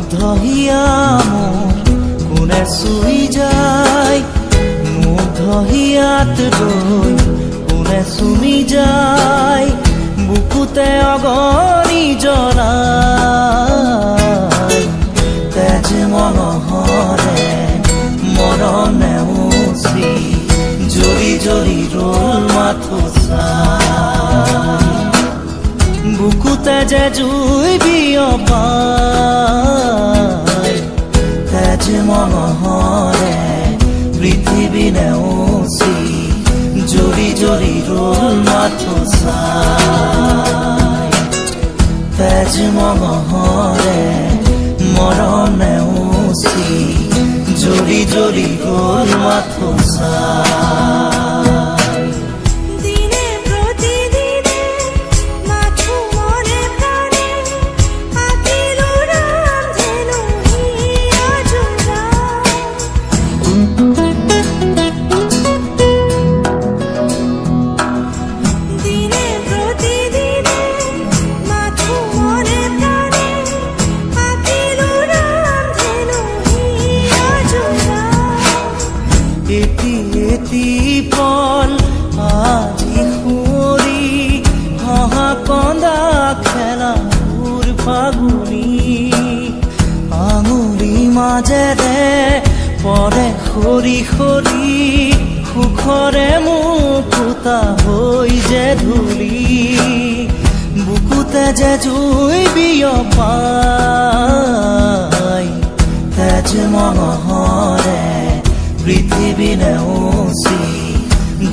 মুগ্ধহিয়া মোৰ কোনে চুই যায়, মুগ্ধহিয়াত ৰৈ কোনে চুমি যায়, বুকুতে অগণি জ্বলাই। তেজ মনোহৰে মৰম নেওচি জ্বলি জ্বলি ৰ'ল মাথো চাই, বুকুতে যে জুই বিয়পাই। তেজ মনোহৰে পৃথিৱী নেওচি জ্বলি জ্বলি ৰ'ল মাথো চাই। তেজ মনোহৰে মৰম নেওচি জ্বলি জ্বলি ৰ'ল মাথো চাই। দিনে প্রতিদিনে মাথো মনে প্রাণে আঁকিল রাম যেন হিয়া জোড়া। দিনে প্রতিদিনে মাথো মনে প্রাণে আঁকিল রাম যেন হিয়া জোড়া। এটি এটি পল আজি সুঁৱৰি হাঁহা কন্দা খেলাবোৰ ফাগুনি, আঙুলি মাজেৰে পৰে সৰি সৰি সুখৰে মুকুতা হৈ যে ধূলি, বুকুতে যে জুই বিয়পাই। তেজ মনোহৰে পৃথিৱী নেওচি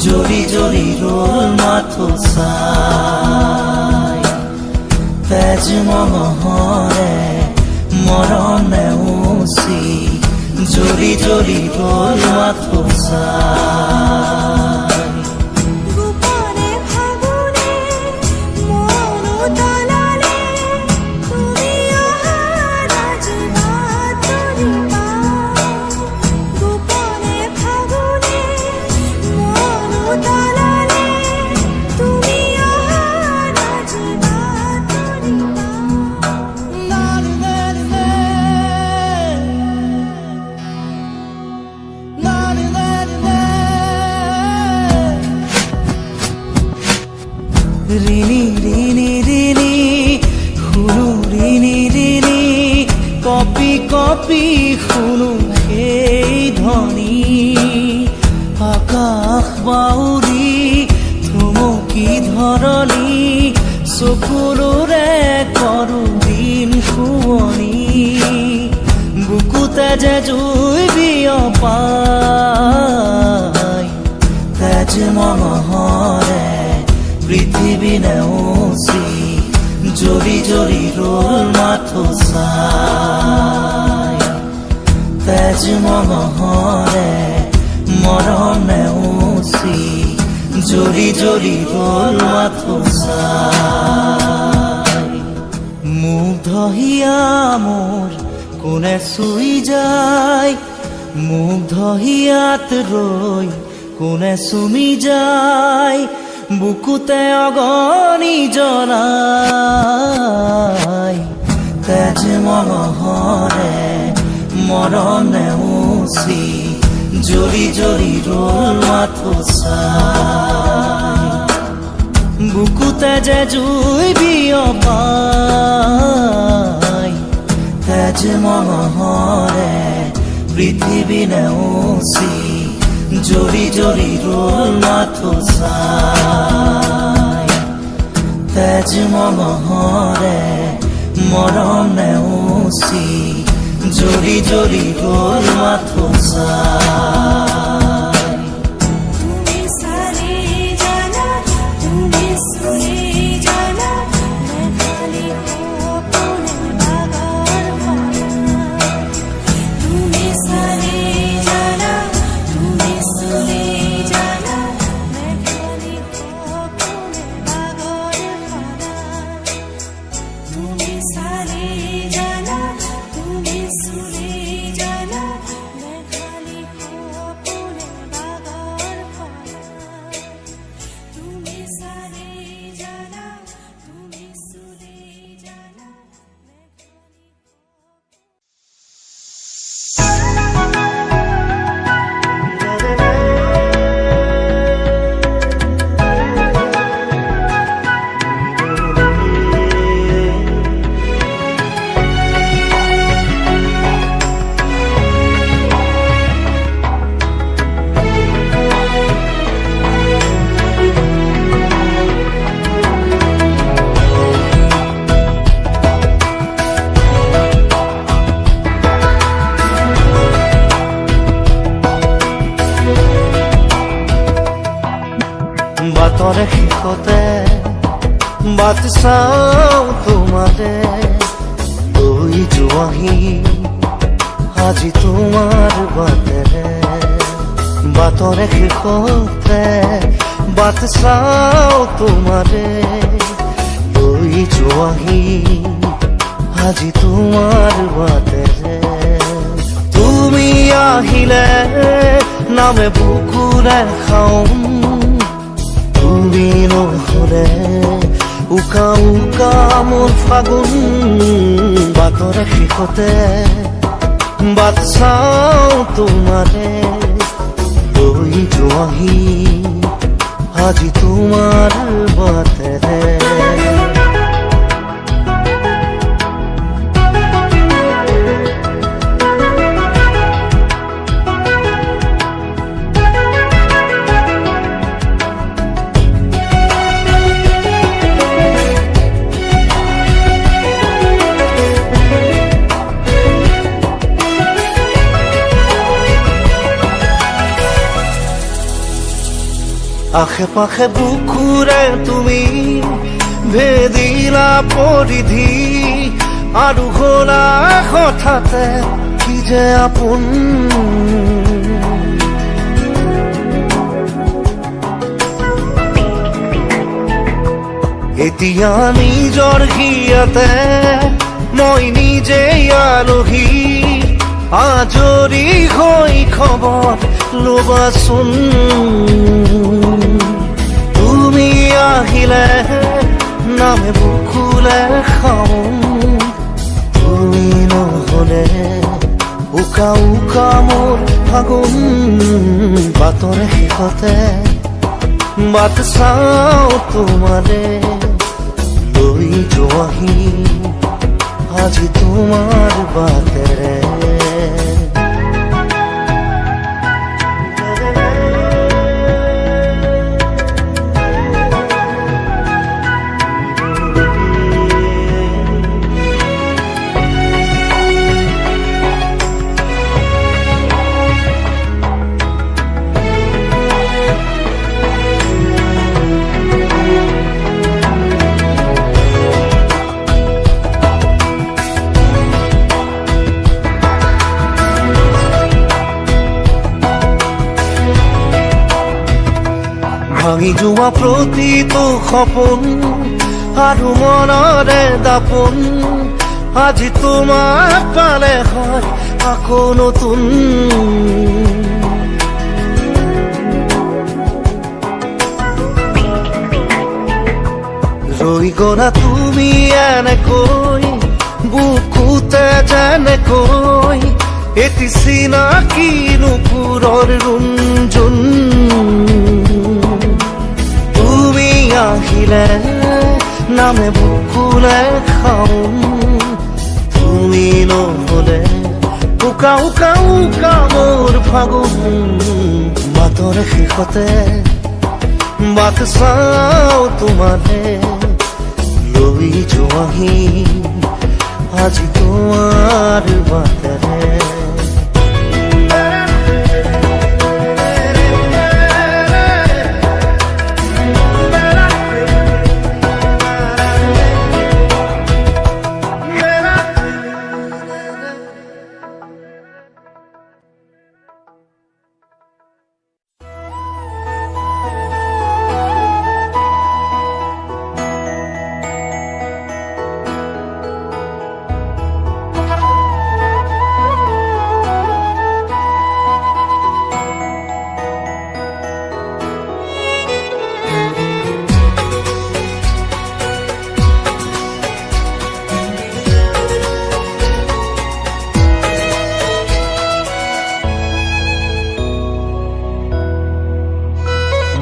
জ্বলি জ্বলি ৰ'ল মাথো চাই। তেজ মনোহৰে মৰম নেওচি জ্বলি জ্বলি ৰ'ল মাথো চাই। গোপনে ফাগুনে মন উতলালে তুমি অহা ৰাজ বাতৰি পাওঁ। গোপনে ফাগুনে মন উতলালে তুমি অহা ৰাজ বাতৰি ৰিণি ৰিণি ৰিণি শুনো ৰিণি ৰিণি, কপি কপি শুনো সেই ধ্বনি। আকাশ বাউৰি থমকি ধৰণি, চকুলোৰে কৰো দিন শুৱনি, বুকুতে যে জুই বিয়পাই। তেজ মনোহৰে পৃথিৱী নেওচি জ্বলি জ্বলি ৰ'ল মাথো চাই। তেজ মনোহৰে মৰম নেওচি জ্বলি জ্বলি ৰ'ল মাথো চাই। মুগ্ধহিয়া মোৰ কোনে চুই যায়, মুগ্ধহিয়াত ৰৈ কোনে চুমি যায়, বুকুতে অগণি জ্বলাই। তেজ মনোহৰে মৰম নেওচি জ্বলি জ্বলি ৰ'ল মাথো চাই, বুকুতে যে জুই বিয়পাই। তেজ মনোহৰে পৃথিৱী নেওচি জ্বলি জ্বলি ৰ'ল মাথো চাই। তেজ মনোহৰে মৰম নেওচি জ্বলি জ্বলি ৰ'ল মাথো চাই। তুমি সারে জানা তুমি সুরে জানা मैं खाली अपने बागार पाना। তুমি সারে জানা তুমি সুরে জানা मैं खाली अपने बागार पाना। তুমি সারে জানা তুমি সুরে জানা मैं खाली अपने बागार पाना। তুমি সারে জানা তুমি সুরে জানা मैं खाली বাটৰে শেষতে বাট চাওঁ তোমাৰে লৈ যোৱাহি আজি তোমাৰ বাটেৰে বাটৰে শেষতে বাট চাওঁ তোমাৰে লৈ যোৱাহি আজি তোমাৰ বাটেৰে তুমি আহিলে নামে বুকুৰে খাওঁ তুমি নহলে উকা উকা মোৰ ফাগুন বাটৰে শেষতে বাট চাওঁ তোমাৰে লৈ যোৱাহি আজি তোমাৰ বাটেৰে আশে পাশে বুকুৰে তুমি ভেদিলা পৰিধি আৰু হলা হঠাতে কি যে আপোন এতিয়া নিজৰ হিয়াতে মই নিজে আলহী আজৰি হৈ খবৰ ল'বাচোন তুমি আহিলে নামে বুকুলে খাওঁ তুমি নহলে উকা উকা মোৰ ফাগুন বাটৰে শেষতে বাট চাওঁ তোমাৰে লৈ যোৱাহি আজি তোমাৰ বাটেৰে ভাঙি যোৱা প্ৰতিটো সপোন আৰু মনৰে দাপোন আজি তোমাক পালে হয় আকৌ নতুন ৰৈ গলা তুমি এনেকৈ বুকুতে যেনেকৈ এটি চিনাকি নুপুৰৰ ৰুণজুন আহিলে নামে বুকুলে খাওঁ তুমি নহলে উকা উকা উকা মোৰ ফাগুন বাটৰে শেষতে বাট চাওঁ তোমাৰে লৈ যোৱাহি আজি তোমাৰ বাটেৰে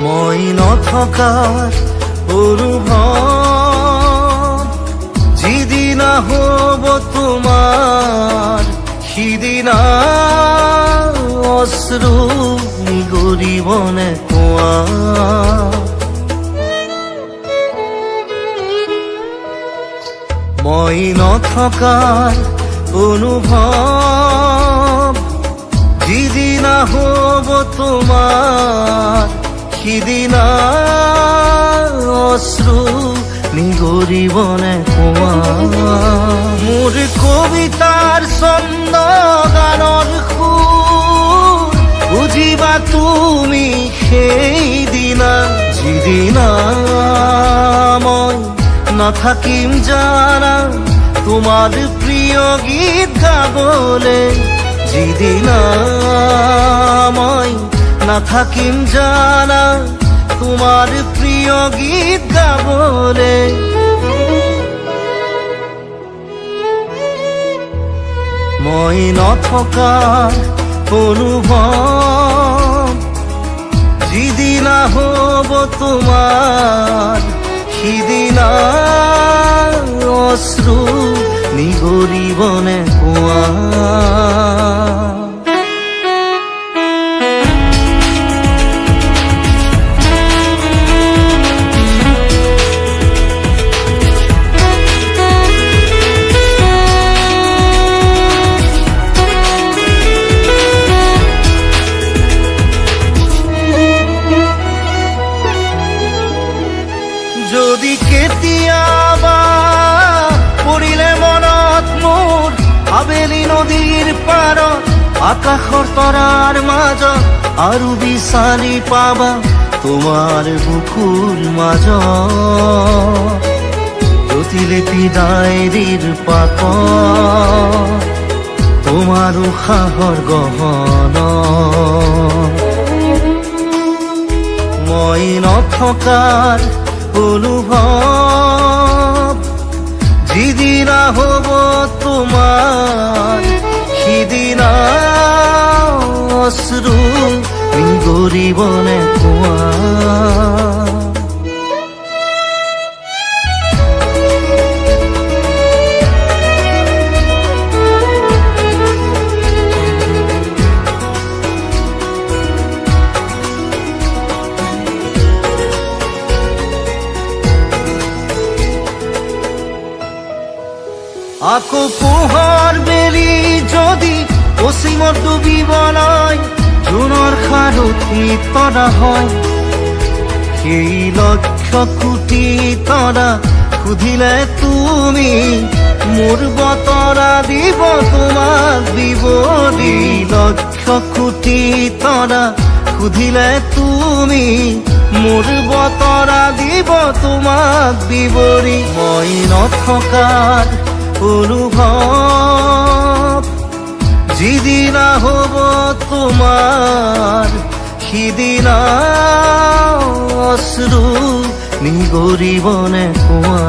মই নথকাৰ অনুভৱ যিদিনা হ'ব তোমাৰ সিদিনা অশ্ৰু নিগৰিবনে কোৱা মই নথকাৰ অনুভৱ যিদিনা হ'ব তোমাৰ সিদিনা অশ্রু নিগৰিবনে কোৱা মোৰ কবিতাৰ ছন্দ গানৰ সুৰ বুজিবা তুমি সেইদিনা যিদিনা মই নাথাকিম জানা তোমাৰ প্ৰিয় গীত গাবলে যিদিনা মই নাথাকিম জানা তোমাৰ প্ৰিয় গীত গাবলে মই নথকা অনুভৱ যিদিনা হ'ব তোমাৰ সিদিনা অশ্ৰু নিগৰিবনে কোৱা যদি কেতিয়াবা পৰিলে মনত মোৰ আবেলি নদীৰ পাৰত আকাশৰ তৰাৰ মাজত আৰু বিচাৰি পাবা তোমাৰ বুকুৰ মাজত প্ৰতিলিপি ডায়েৰীৰ পাতত তোমাৰ উশাহৰ গহনা মই নথকাৰ অনুভৱ যিদিনা হ'ব তোমাৰ সিদিনা অশ্ৰু নিগৰিবনে কোৱা আকৌ পোহৰ বেলি যদি পশ্চিমত ডুবিবলৈ জোনৰ সাৰথি তৰা হয় সেই লক্ষ কোটি তৰা সুধিলে তুমি মোৰ বতৰা দিব তোমাক বিৱৰি লক্ষ কোটি তৰা সুধিলে তুমি মোৰ বতৰা দিব তোমাক বিৱৰি মই নথকাৰ অনুভৱ যিদিনা হ'ব তোমাৰ সিদিনা অশ্ৰু নিগৰিবনে কোৱা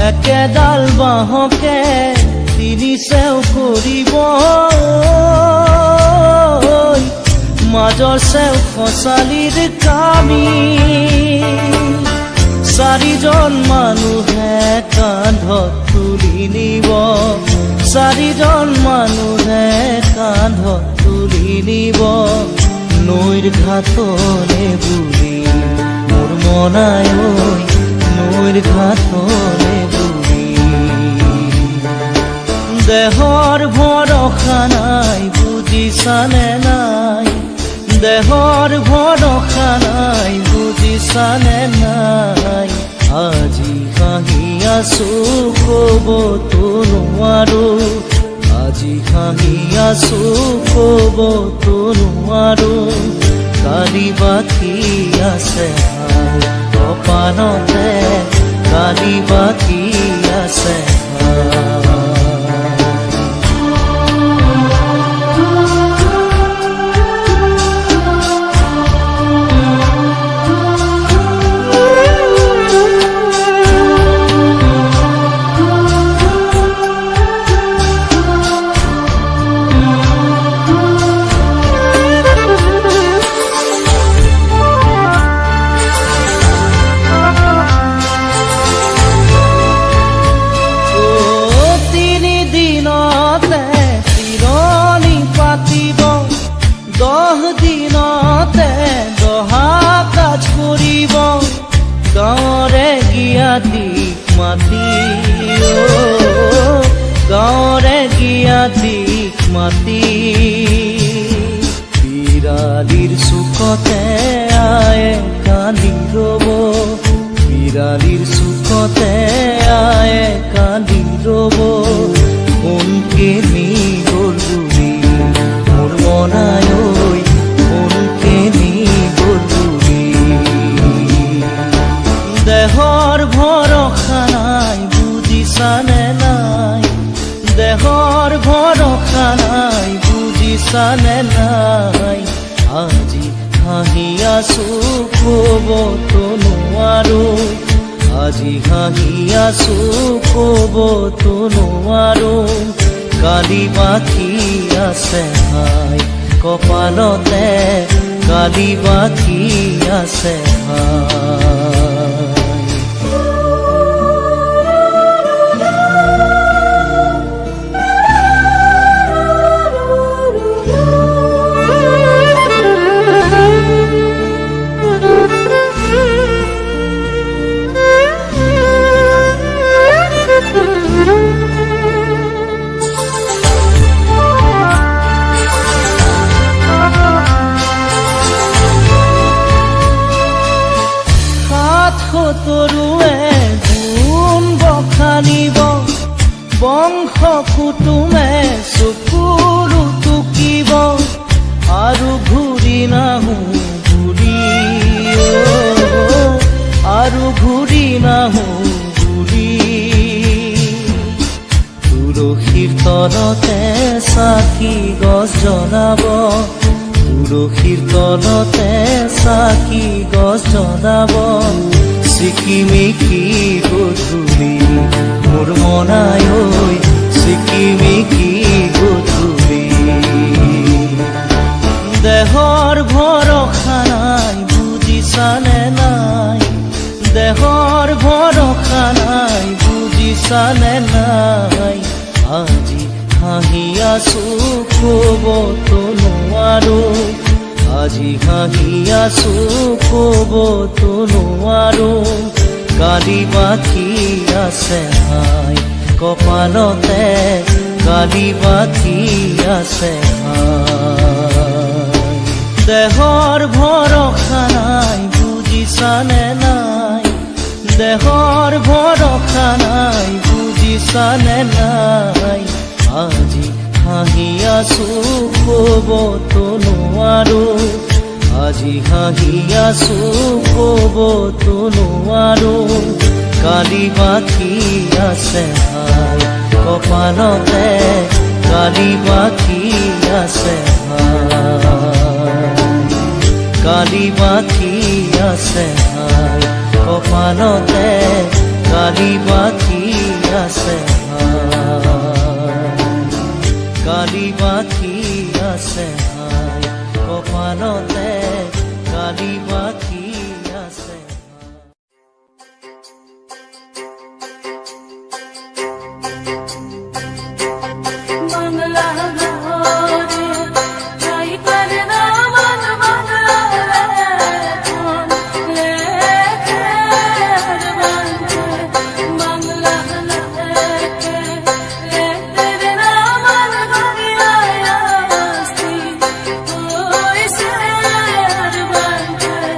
একেডাল বাঁহকে তিনি চেও কৰিব মাজৰ চেও খচালিৰ কামি চাৰিজন মানুহে কান্ধত তুলি নিব চাৰিজন মানুহে কান্ধত তুলি নিব নৈৰ ঘাটলে বুলি মোৰ মনাই নৈৰ ঘাটলে বুলি দেহৰ ভৰসা নাই বুজিছানে নাই দেহৰ ভৰসা নাই বুজিছানে নাই আজি হাঁহি আছো ক'বতো নোৱাৰো আজি হাঁহি আছো ক'বতো নোৱাৰো কালি বাকি আছে হাই কপালতে কালি বাকি আছে হাই মাতি গাঁৱৰে গিয়াতিক মাতি বিৰালিৰ চুকতে আয়ে কান্দি ৰব বিৰালিৰ চুকতে আয়ে কান্দি ৰব কোনকে নি গ'লুলি মোৰ মনাই ঐ কোনকে নি গ'লুলি দেহৰ ভৰসা নাই বুজিছানে নাই দেহৰ ভৰসা নাই বুজিছানে নাই আজি হাঁহি আছো ক'বতো নোৱাৰো আজি হাঁহি আছো ক'বতো নোৱাৰো কালি বাকি আছে হাই কপালতে কালি বাকি আছে হাই তৰুৱে গুণ বখানিব বংশ কুটুমে চকুৰু টুকিব আৰু ঘূৰি নাহো ঘূৰি আৰু ঘূৰি নাহো ঘূৰি তুলসীৰ তলতে চাকি গছ জ্বলাব তুলসীৰ তলতে চাকি গছ জ্বলাব চিকিমিকি গধূলি মোৰ মনাই ঐ চিকিমিকি গধূলি দেহৰ ভৰসা নাই বুজিছানে নাই দেহৰ ভৰসা নাই বুজিছানে নাই আজি হাঁহি আছো ক'বতো নোৱাৰো আজি হাঁহি আছো ক'বতো নোৱাৰো কালি বাকি আছে হাই কপালতে কালি বাকি আছে হাই দেহৰ ভৰসা নাই বুজিছানে নাই দেহৰ ভৰসা নাই বুজিছানে নাই আজি হাঁহি আছো ক'বতো নোৱাৰো আজি হাঁহি আছো ক'বতো নোৱাৰো কালি বাকি আছে হাই কপালতে কালি বাকি আছে হাই কালি বাকি আছে হাই কপালতে কালি বাকি আছে হাই কালি বাকি আছে হাই কপালতে কালি বাকি আছে বাংলা ঘরে তাই করে না মন বাংলা লেখে বাংলা লেখে লেখে না মন বাংলা আসতি ওই সে বাংলা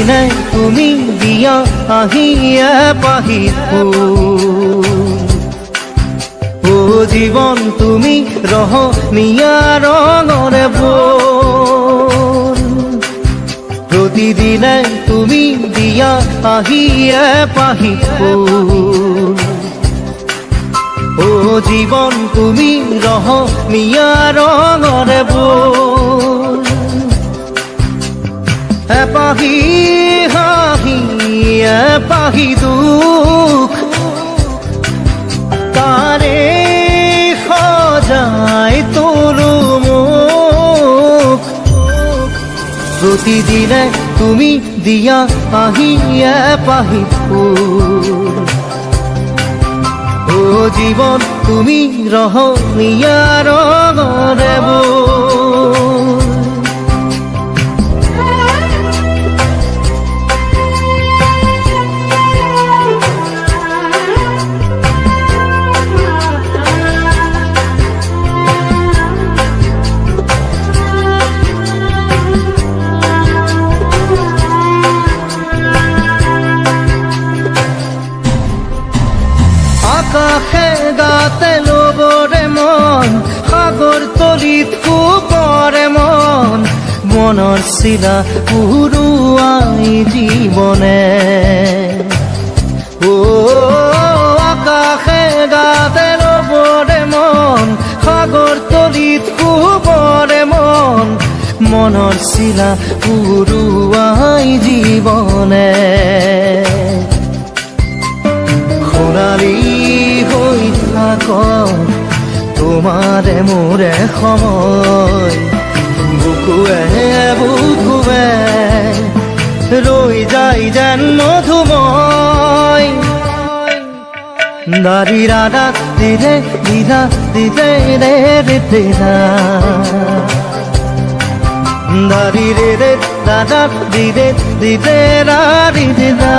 প্ৰতিদিনে তুমি দিয়া আহিয়ে পাহি ফুল ও জীৱন তুমি ৰহনীয়া ৰঙৰে বল প্ৰতিদিনে তুমি দিয়া আহিয়ে পাহি ফুল ও জীৱন তুমি ৰহনীয়া ৰঙৰে বল এপাহি হাঁহি এপাহি দুখ তাৰে সজাই তোলো মোক প্ৰতিদিনে তুমি দিয়া আহিয়ে পাহি ফুল ও জীৱন তুমি ৰহনীয়া ৰঙৰে বল আকাশে গাতে লবৰে মন সাগৰ তলিত শুবৰে মন মনৰ চিলা উৰুৱাই জীৱনে ও আকাশে গাতে লবৰে মন সাগৰ তলিত শুবৰে মন মনৰ চিলা উৰুৱাই জীৱনে সোণালী হৈ থাক তোমাৰে মোৰে সময় বুকুৱে বুকুৱে ৰৈ যায় যেন মধুময় দাৰি ৰাধা দিলে দিলা দিলে ৰে ৰে দিলা দাৰি ৰে ৰে দাদা দিলে দিলে ৰাৰি দিলা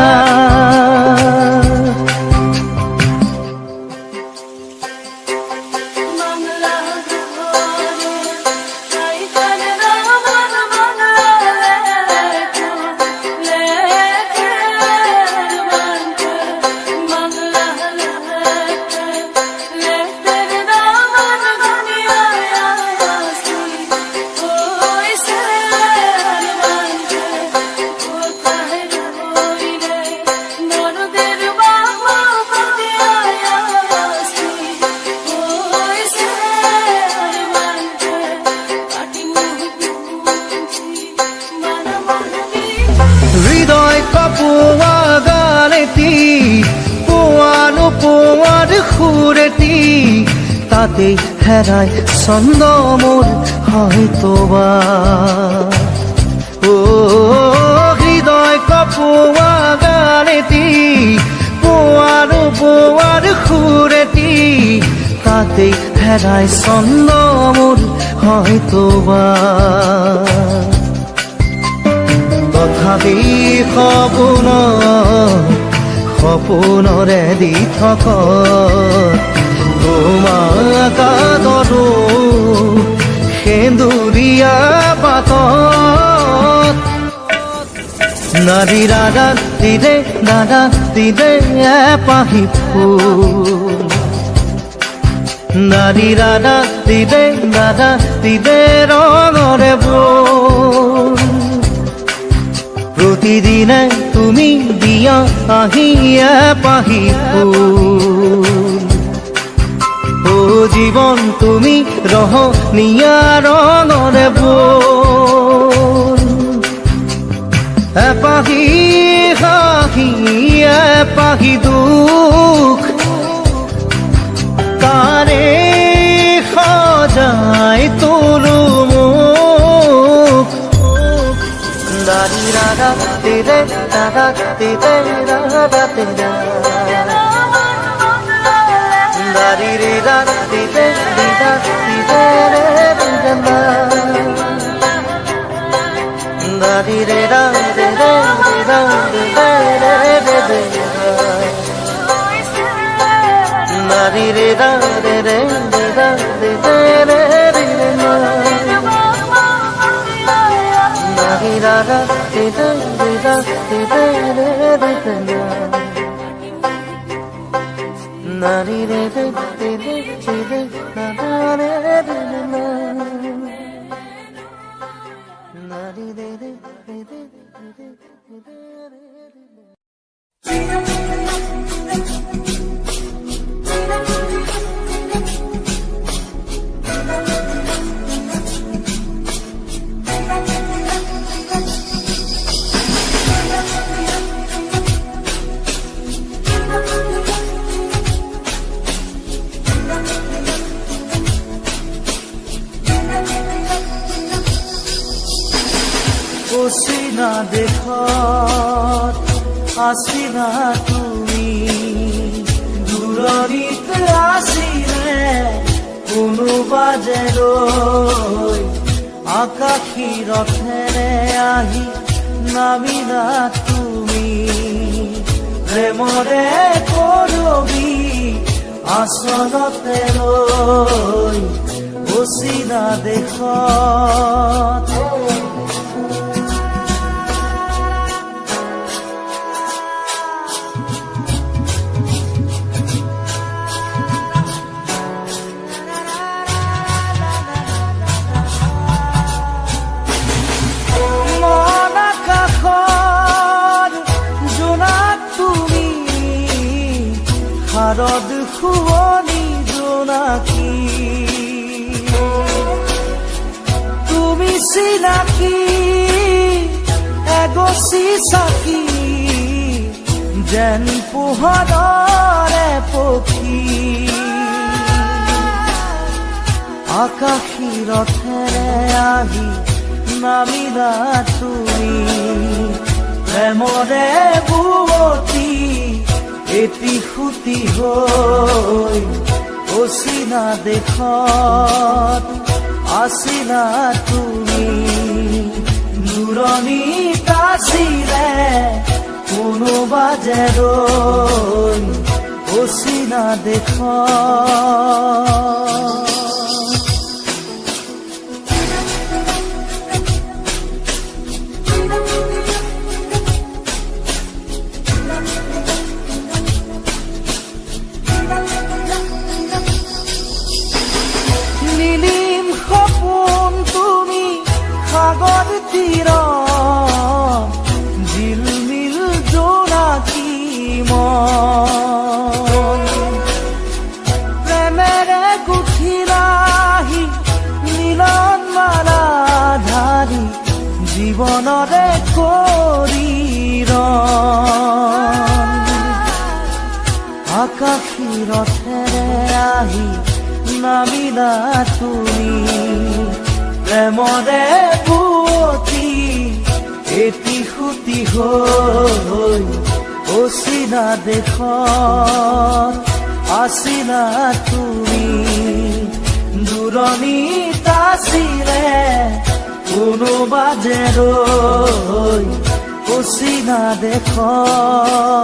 হৃদয় কপোৱা গানেতি পোৱানো পোৱাৰ সুৰেতি তাতে হেৰাই ছন্দ মোৰ হয়তোবা ও হৃদয় কপোৱা গানেতি পোৱানো পোৱাৰ সুৰেতি তাতে হেৰাই ছন্দ মোৰ হয়তোবা তথাপি সপোনৰে দি থক তোমাক আদৰো সেন্দুৰীয়া পাতত নাৰী ৰাধা দিলে দাদা দিলে এপাহি ফুল নাৰী ৰাধা দিলে দাদা দিলে ৰঙৰে বল প্ৰতিদিনে তুমি দিয়া আহিয়ে পাহি ফুল ও জীৱন তুমি ৰহনীয়া ৰঙৰে বল এপাহি হাঁহি এপাহি দুখ তাৰে সজাই তোলো মোক দাৰি ৰাধা দিলে দাদা দিলে ৰাধা দিলে দারি রে দাদা দিলে দিদা দিলে রে দিদা দারি রে দাদা দিলে দিদা দিলে রে দিদা দারি রে দাদা দিলে দিদা দিলে রে দিদা দারি রাধা দিলে দিদা নারী রে রে রে রে রে না রে রে রে না নারী রে রে রে রে রে রে রে অচিনা দেশত আছিলা তুমি দূৰণিত আছিলে কোনোবা যে ৰৈ আকাশী ৰথেৰে আহি নামিলা তুমি প্ৰেমৰে কৰবি আচলতে লৈ অচিনা দেশত শাৰদ শুৱনি জোনাকী তুমি চিনাকি এগছি চাকি যেন পোহৰৰে পক্ষী আকাশী ৰথেৰে আহি নামিলা তুমি প্ৰেমৰে বুৱতী এটি সুতি হৈ অচিনা দেশত আছিলা তুমি দূৰণিত আছিলে কোনোবা যে ৰৈ অচিনা দেশত নীলিম সপোন তুমি সাগৰ তীৰত ঝিলমিল জোনাকী মন প্ৰেমেৰে গুঠিলাহি মিলন মালা ধাৰি জীৱনৰে কৰি আকাশী ৰথেৰে আহি নামিলা তুমি প্ৰেমৰে বুৱতী এটি সুতি হৈ অচিনা দেশত আছিলা তুমি দূৰণিত আছিলে কোনোবা যে ৰৈ অচিনা দেশত